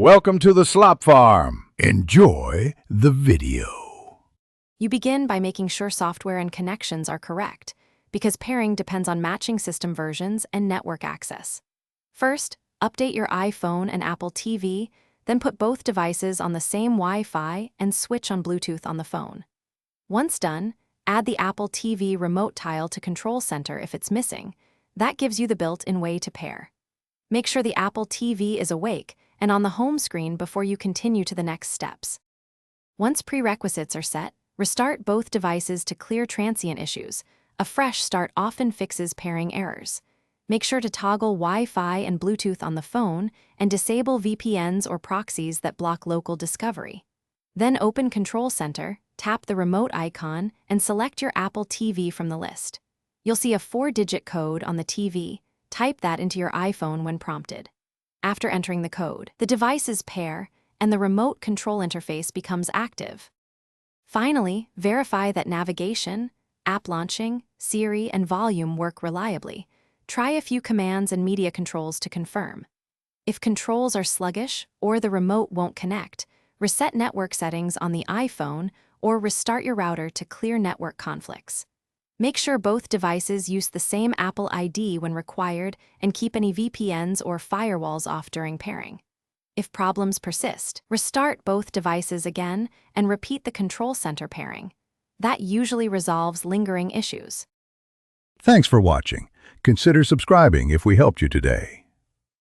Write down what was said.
Welcome to the Slop Farm. Enjoy the video. You begin by making sure software and connections are correct, because pairing depends on matching system versions and network access. First, update your iPhone and Apple TV, then put both devices on the same Wi-Fi and switch on Bluetooth on the phone. Once done, add the Apple TV remote tile to Control Center if it's missing. That gives you the built-in way to pair. Make sure the Apple TV is awake and on the home screen before you continue to the next steps. Once prerequisites are set, restart both devices to clear transient issues. A fresh start often fixes pairing errors. Make sure to toggle Wi-Fi and Bluetooth on the phone and disable VPNs or proxies that block local discovery. Then open Control Center, tap the remote icon, and select your Apple TV from the list. You'll see a 4-digit code on the TV. Type that into your iPhone when prompted. After entering the code, the devices pair, and the remote control interface becomes active. Finally, verify that navigation, app launching, Siri, and volume work reliably. Try a few commands and media controls to confirm. If controls are sluggish or the remote won't connect, reset network settings on the iPhone or restart your router to clear network conflicts. Make sure both devices use the same Apple ID when required and keep any VPNs or firewalls off during pairing. If problems persist, restart both devices again and repeat the Control Center pairing. That usually resolves lingering issues. Thanks for watching. Consider subscribing if we helped you today.